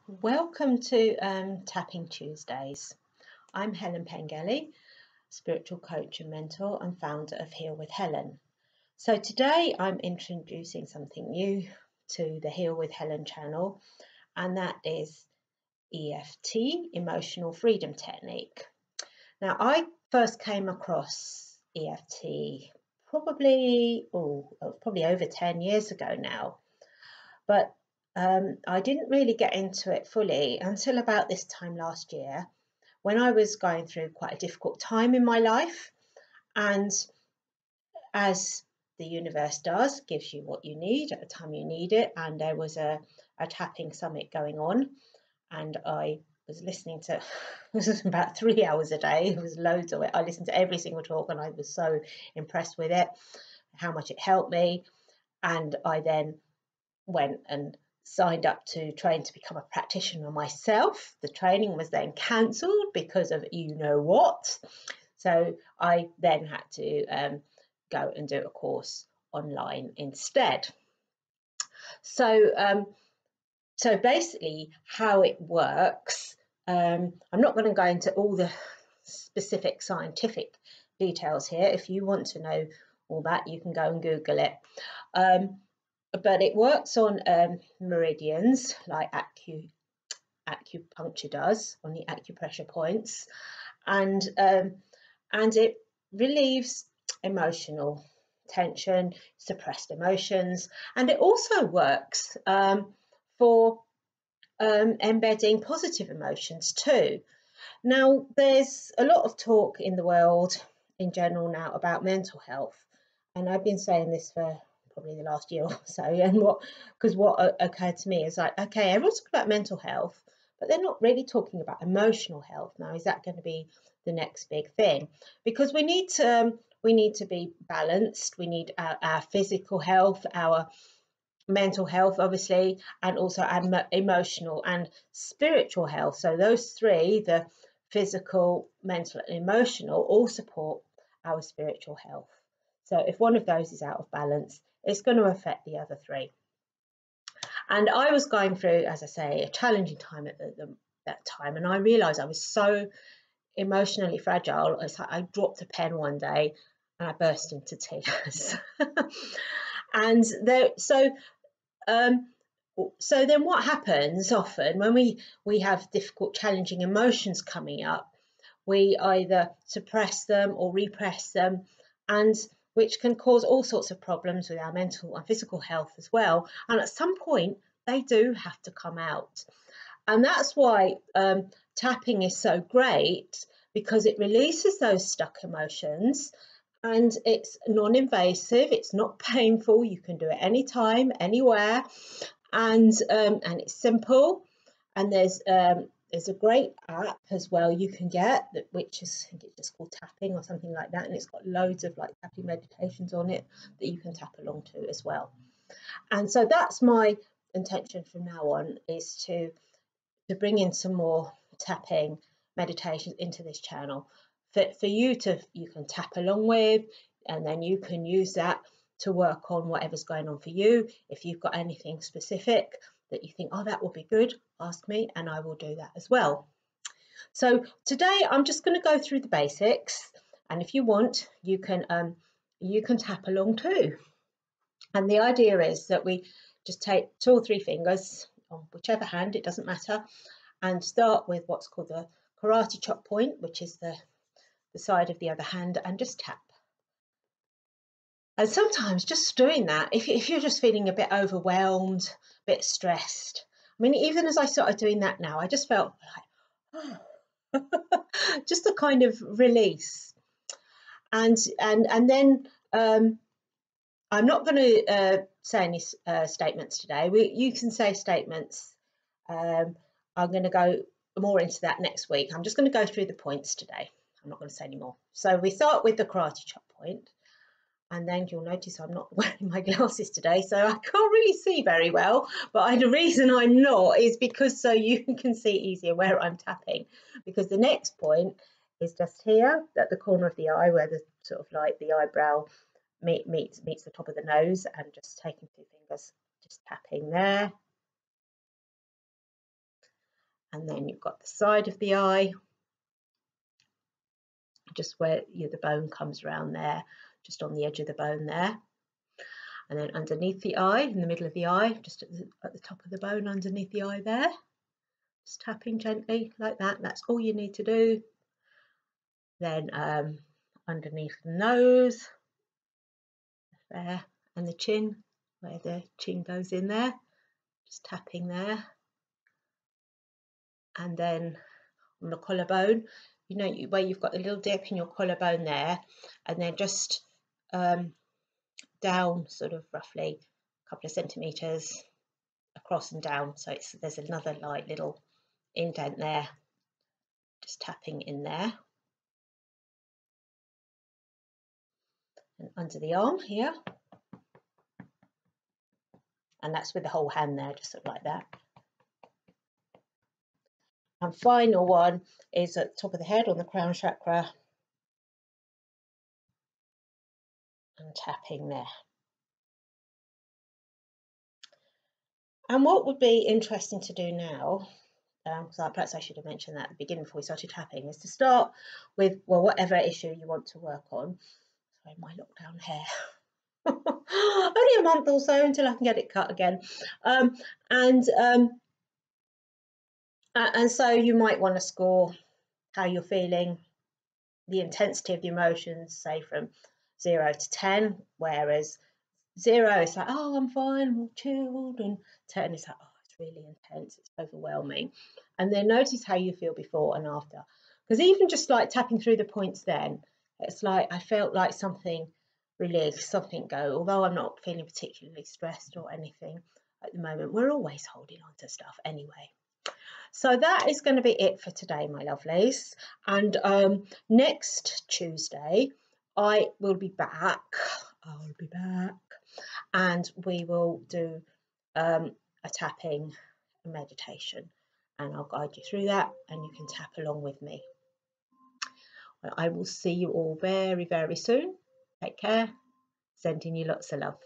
Welcome to Tapping Tuesdays. I'm Helen Pengelly, spiritual coach and mentor and founder of Heal with Helen. So today I'm introducing something new to the Heal with Helen channel, and that is EFT, Emotional Freedom Technique. Now, I first came across EFT probably over 10 years ago now, but I didn't really get into it fully until about this time last year, when I was going through quite a difficult time in my life. And as the universe does, gives you what you need at the time you need it. And there was a tapping summit going on, and I was listening to this was about 3 hours a day. It was loads of it. I listened to every single talk and I was so impressed with it, how much it helped me. And I then went and signed up to train to become a practitioner myself. The training was then cancelled because of you know what. So I then had to go and do a course online instead. So basically how it works, I'm not going to go into all the specific scientific details here. If you want to know all that, you can go and Google it. But it works on meridians, like acupuncture does on the acupressure points, and it relieves emotional tension, suppressed emotions, and it also works for embedding positive emotions too. Now, there's a lot of talk in the world in general now about mental health, and I've been saying this for probably the last year or so, and what occurred to me is like, okay, everyone's talking about mental health, but they're not really talking about emotional health. Now, is that going to be the next big thing? Because we need to be balanced. We need our physical health, our mental health, obviously, and also our emotional and spiritual health. So those three, the physical, mental, and emotional, all support our spiritual health. So if one of those is out of balance, it's going to affect the other three. And I was going through, as I say, a challenging time at that time, and I realised I was so emotionally fragile. It's like I dropped a pen one day and I burst into tears. And so then what happens often when we have difficult, challenging emotions coming up, we either suppress them or repress them, and which can cause all sorts of problems with our mental and physical health as well. And at some point, they do have to come out. And that's why tapping is so great, because it releases those stuck emotions, and it's non-invasive, it's not painful, you can do it anytime, anywhere, and it's simple. And there's a great app as well you can get, which is, I think it's just called Tapping or something like that, and it's got loads of like tapping meditations on it that you can tap along to as well. And so that's my intention from now on, is to bring in some more tapping meditations into this channel for you can tap along with, and then you can use that to work on whatever's going on for you. If you've got anything specific that you think, oh, that would be good, ask me and I will do that as well. So today I'm just going to go through the basics, and if you want, you can tap along too. And the idea is that we just take 2 or 3 fingers on whichever hand, it doesn't matter, and start with what's called the karate chop point, which is the side of the other hand, and just tap. And sometimes just doing that, if you're just feeling a bit overwhelmed, a bit stressed, I mean, even as I started doing that now, I just felt like, oh, just a kind of release. And then I'm not going to say any statements today. You can say statements. I'm going to go more into that next week. I'm just going to go through the points today. I'm not going to say any more. So we start with the karate chop point. And then you'll notice I'm not wearing my glasses today, so I can't really see very well. But the reason I'm not is because so you can see easier where I'm tapping. Because the next point is just here at the corner of the eye, where the sort of like the eyebrow meets the top of the nose, and just taking 2 fingers, just tapping there. And then you've got the side of the eye, just where the bone comes around there, just on the edge of the bone there. And then underneath the eye, in the middle of the eye, just at the top of the bone underneath the eye there. Just tapping gently like that. That's all you need to do. Then underneath the nose there, and the chin, where the chin goes in there, just tapping there. And then on the collarbone, you know, where you've got the little dip in your collarbone there, and then just down sort of roughly a couple of centimeters across and down, so there's another light little indent there, just tapping in there. And under the arm here, and that's with the whole hand there, just sort of like that. And final one is at the top of the head on the crown chakra, and tapping there. And what would be interesting to do now, so perhaps I should have mentioned that at the beginning before we started tapping, is to start with, well, whatever issue you want to work on. Sorry, my lockdown hair. Only a month or so until I can get it cut again. And so you might want to score how you're feeling, the intensity of the emotions, say from 0 to 10, whereas 0 is like, oh, I'm fine, I'm all chilled, and 10 is like, oh, it's really intense, it's overwhelming. And then notice how you feel before and after, because even just like tapping through the points then, it's like I felt like something release, something go, although I'm not feeling particularly stressed or anything at the moment. We're always holding on to stuff anyway. So that is going to be it for today, my lovelies. And next Tuesday, I will be back. I'll be back. And we will do a tapping meditation. And I'll guide you through that, and you can tap along with me. Well, I will see you all very, very soon. Take care. Sending you lots of love.